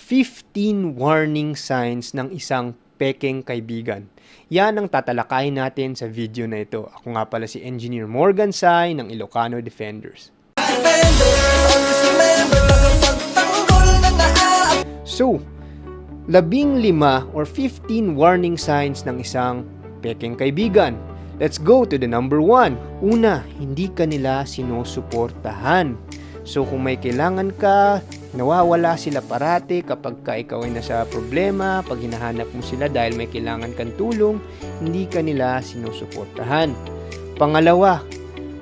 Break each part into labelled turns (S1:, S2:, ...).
S1: 15 warning signs ng isang pekeng kaibigan. Yan ang tatalakayin natin sa video na ito. Ako nga pala si Engineer Morgan Sai ng Ilocano Defenders. So, 15 or 15 warning signs ng isang pekeng kaibigan. Let's go to the number 1. Una, hindi ka nila sinusuportahan. So kung may kailangan ka, nawawala sila parati kapag ka ikaw ay nasa problema, pag hinahanap mo sila dahil may kailangan kang tulong, hindi ka nila sinusuportahan. Pangalawa,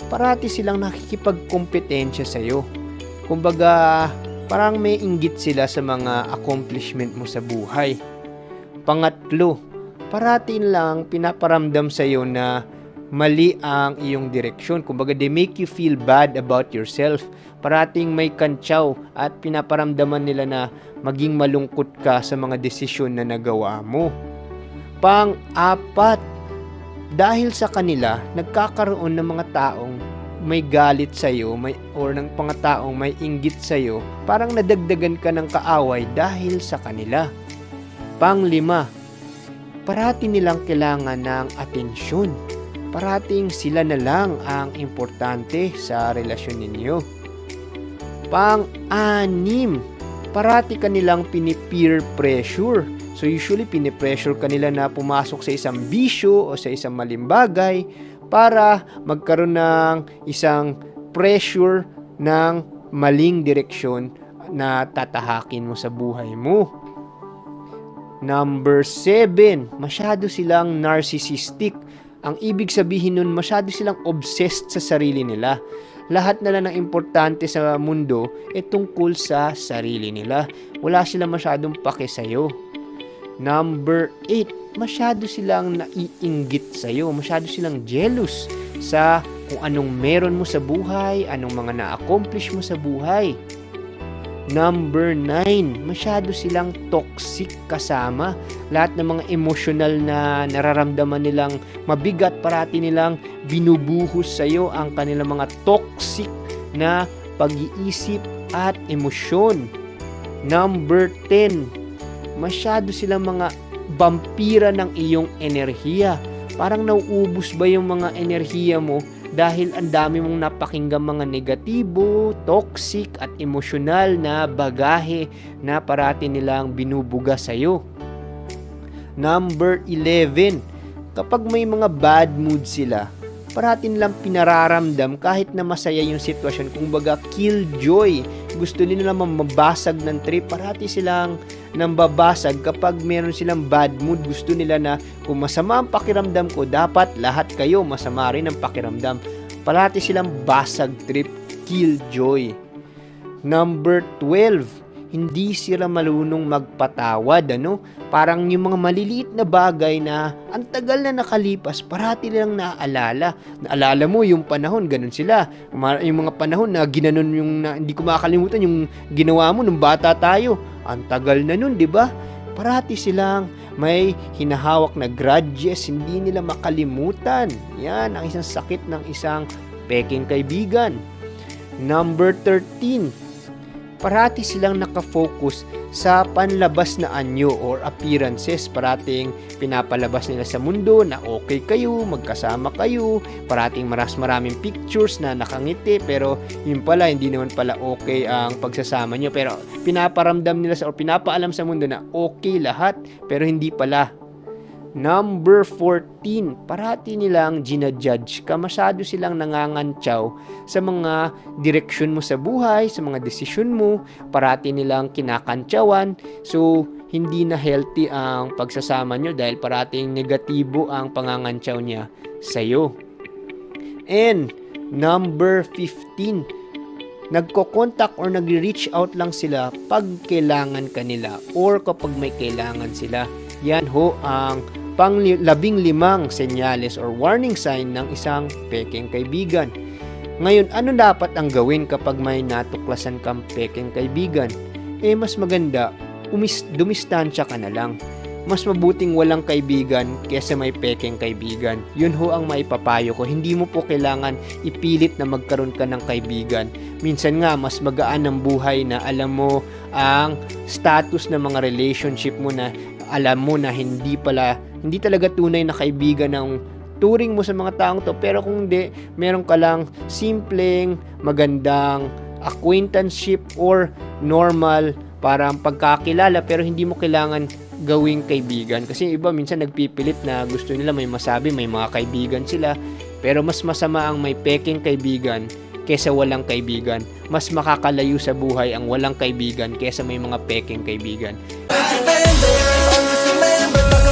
S1: parati silang nakikipagkompetensya sa'yo. Kumbaga, parang may inggit sila sa mga accomplishment mo sa buhay. Pangatlo, parati lang pinaparamdam sa'yo na mali ang iyong direksyon. Kumbaga, they make you feel bad about yourself. Parating may kantsaw at pinaparamdaman nila na maging malungkot ka sa mga desisyon na nagawa mo. Pang-apat, dahil sa kanila, nagkakaroon ng mga taong may galit sa'yo or ng mga taong may inggit sa'yo, parang nadagdagan ka ng kaaway dahil sa kanila. Pang-lima, parati nilang kailangan ng atensyon. Parating sila na lang ang importante sa relasyon ninyo. Pang-anim, parati kanilang pini-peer pressure. So usually pinipressure kanila na pumasok sa isang bisyo o sa isang maling bagay para magkaroon ng isang pressure ng maling direksyon na tatahakin mo sa buhay mo. Number 7, masyado silang narcissistic. Ang ibig sabihin nun, masyado silang obsessed sa sarili nila. Lahat na lang ng importante sa mundo ay tungkol sa sarili nila. Wala silang masyadong pake sa'yo. Number 8, masyado silang naiinggit sa'yo. Masyado silang jealous sa kung anong meron mo sa buhay, anong mga na-accomplish mo sa buhay. Number 9, masyado silang toxic kasama. Lahat ng mga emosyonal na nararamdaman nilang mabigat, parati nilang binubuhos sa'yo ang kanilang mga toxic na pag-iisip at emosyon. Number 10, masyado silang mga vampira ng iyong enerhiya. Parang nauubos ba yung mga enerhiya mo dahil ang dami mong napakinggang mga negatibo, toxic at emosyonal na bagahe na parati nilang binubuga sa'yo. Number 11, kapag may mga bad mood sila, parati nilang pinararamdam kahit na masaya yung sitwasyon. Kumbaga, killjoy. Gusto nila naman mabasag ng trip. Parati silang nambabasag kapag meron silang bad mood. Gusto nila na kung masama ang pakiramdam ko, dapat lahat kayo masama rin ang pakiramdam. Parati silang basag trip, killjoy. Number 12, hindi sila malunong magpatawad, Parang yung mga maliliit na bagay na ang tagal na nakalipas, parati nilang naaalala. Naalala mo yung panahon, ganun sila. Yung mga panahon na ginanon hindi ko makakalimutan yung ginawa mo nung bata tayo. Ang tagal na nun, di ba? Parati silang may hinahawak na grudges, hindi nila makalimutan. Yan ang isang sakit ng isang pekeng kaibigan. Number 13, parati silang nakafocus sa panlabas na anyo or appearances. Parating pinapalabas nila sa mundo na okay kayo, magkasama kayo, parating maraming pictures na nakangiti, pero yun pala, hindi naman pala okay ang pagsasama nyo. Pero pinaparamdam nila or pinapaalam sa mundo na okay lahat, pero hindi pala. Number 14, parati nilang ginajudge ka. Masyado silang nangangantsaw sa mga direksyon mo sa buhay, sa mga desisyon mo. Parati nilang kinakantsawan. So, hindi na healthy ang pagsasama nyo dahil parating negatibo ang pangangantsaw niya sa'yo. And number 15, nagko-contact or nag-reach out lang sila pag kailangan kanila or kapag may kailangan sila. Yan ho ang pang-15 senyales or warning sign ng isang pekeng kaibigan. Ngayon, ano dapat ang gawin kapag may natuklasan kang pekeng kaibigan? Mas maganda, dumistansya ka na lang. mas mabuting walang kaibigan kesa may pekeng kaibigan. Yun ho ang maipapayo ko. Hindi mo po kailangan ipilit na magkaroon ka ng kaibigan. Minsan nga, mas magaan ang buhay na alam mo ang status ng mga relationship mo, na alam mo na hindi talaga tunay na kaibigan ng turing mo sa mga taong to. Pero kung hindi, meron ka lang simpleng, magandang acquaintanceship or normal parang pagkakilala, pero hindi mo kailangan gawing kaibigan. Kasi yung iba minsan nagpipilit na gusto nila may masabi, may mga kaibigan sila, pero mas masama ang may peking kaibigan kesa walang kaibigan. Mas makakalayo sa buhay ang walang kaibigan kesa may mga peking kaibigan.
S2: Always remember